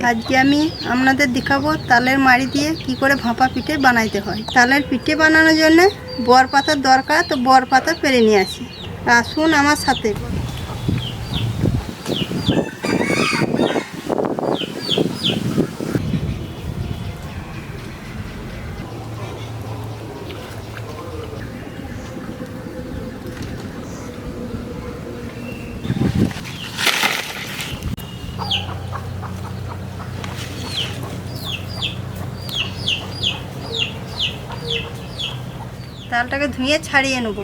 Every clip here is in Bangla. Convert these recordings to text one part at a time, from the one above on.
আজকে আমি আপনাদের দেখাবো তালের মাড়ি দিয়ে কি করে ভাপা পিঠে বানাইতে হয়। তালের পিঠে বানানোর জন্য বর পাতার দরকার, তো বর পাতা পেরে নিয়ে আসি। আসুন আমার সাথে। তালটাকে ধুয়ে ছাড়িয়ে নেব।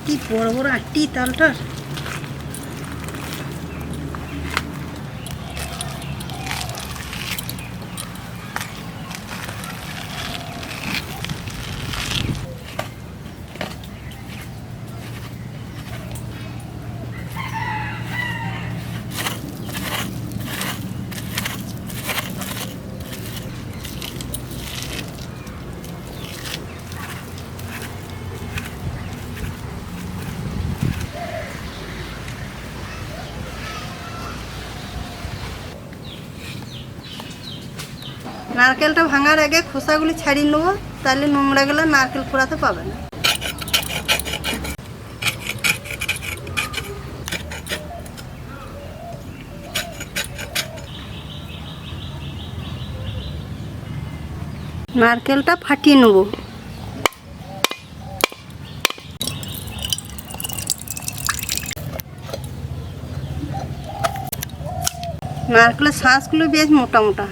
কি বড় বড় আটটি তালটার। নারকেলটা ভাঙার আগে খোসাগুলি ছাড়িয়ে নেবো, তাহলে নোংরাগুলো নারকেল পোড়াতে পাবে না। নারকেলটা ফাটিয়ে নেব। নারকেলের শাঁসগুলো বেশ মোটা মোটা।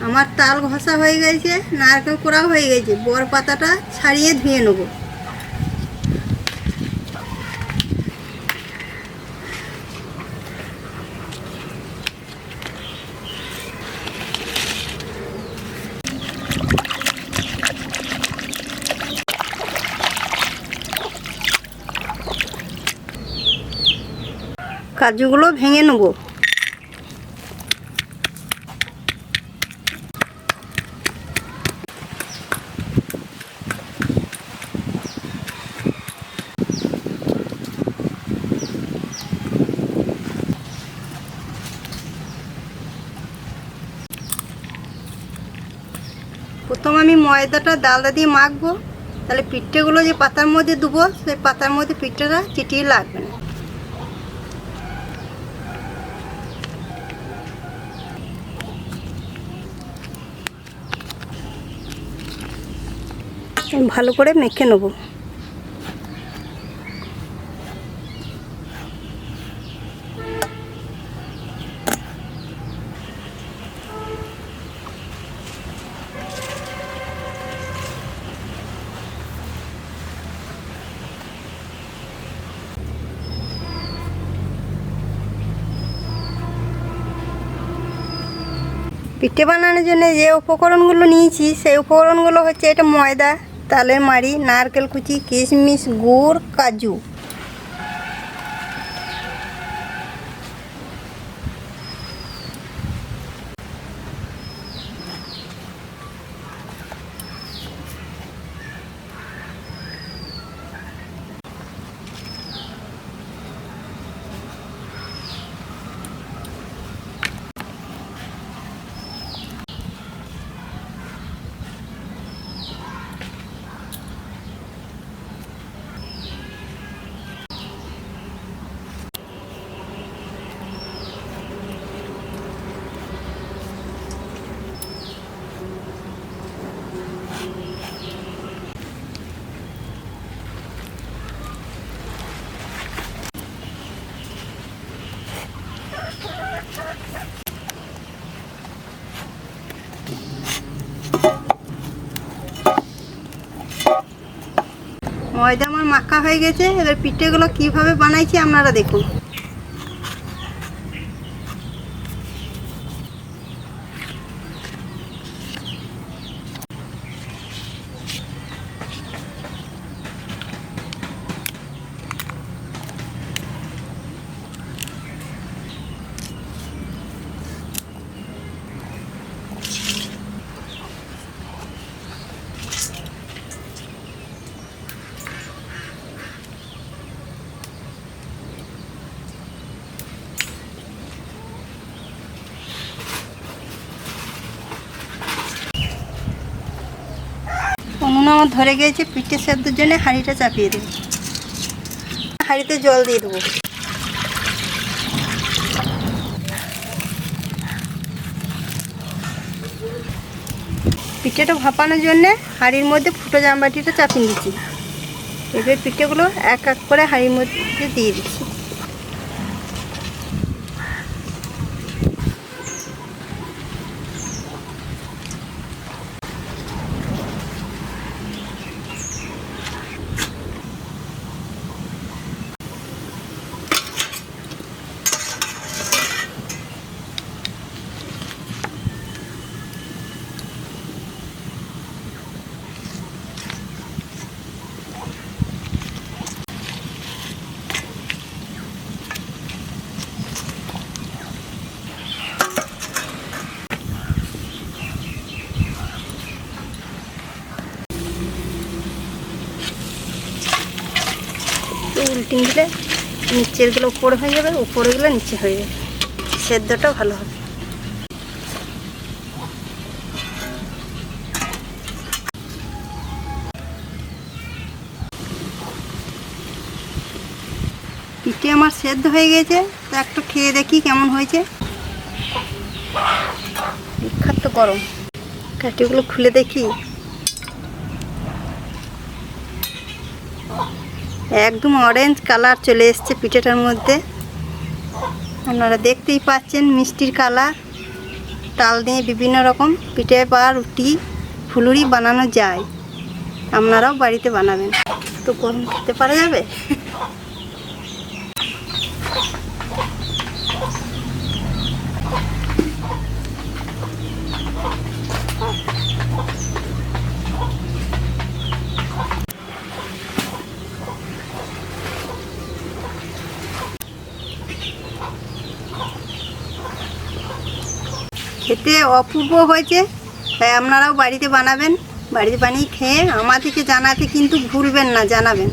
আমার তাল ঘষা হয়ে গেছে, নারকেল কোড়া হয়ে গেছে। বর পাতাটা ছাড়িয়ে ধুয়ে নেব। কাজুগুলো ভেঙে নেব। প্রথম আমি ময়দাটা ডালদা দিয়ে মাখবো, তাহলে পিঠেগুলো যে পাতার মধ্যে দেবো, সেই পাতার মধ্যে পিঠেটা চিটিয়ে লাগবে না। ভালো করে মেখে নেবো। পিঠে বানানোর জন্য যে উপকরণগুলো নিয়েছি, সেই উপকরণগুলো হচ্ছে এটা ময়দা, তালের মাড়ি, নারকেল কুচি, কিশমিশ, গুড়, কাজু। ময়দা আমার মাখা হয়ে গেছে। এবার পিঠেগুলো কিভাবে বানাইছি আপনারা দেখুন। উনুন আমার ধরে গিয়েছে, পিঠে সেদ্ধর জন্য হাঁড়িটা চাপিয়ে দেবো। হাঁড়িতে জল দিয়ে দেবো। পিঠেটা ভাপানোর জন্যে হাঁড়ির মধ্যে ফুটো জামবাটিটা চাপিয়ে দিচ্ছি। এবার পিঠেগুলো এক এক করে হাঁড়ির মধ্যে দিয়ে দিচ্ছি। উল্টে দিলে নিচেরগুলো উপরে হয়ে যাবে, উপরেগুলো নিচে হয়ে যাবে, সেদ্ধটা ভালো হবে। পিঠে আমার সেদ্ধ হয়ে গেছে, তো একটু খেয়ে দেখি কেমন হয়েছে। বিখ্যাত গরম, কাঠিগুলো খুলে দেখি। একদম অরেঞ্জ কালার চলে এসছে পিঠেটার মধ্যে। আপনারা দেখতেই পাচ্ছেন মিষ্টির কালার। তাল দিয়ে বিভিন্ন রকম পিঠে বা রুটি ফুলুরি বানানো যায়, আপনারাও বাড়িতে বানাবেন। তো গরম খেতে পারা যাবে। খেতে অপূর্ব হয়েছে, তাই আপনারাও বাড়িতে বানাবেন। বাড়িতে বানিয়ে খেয়ে আমাদেরকে জানাতে কিন্তু ভুলবেন না, জানাবেন।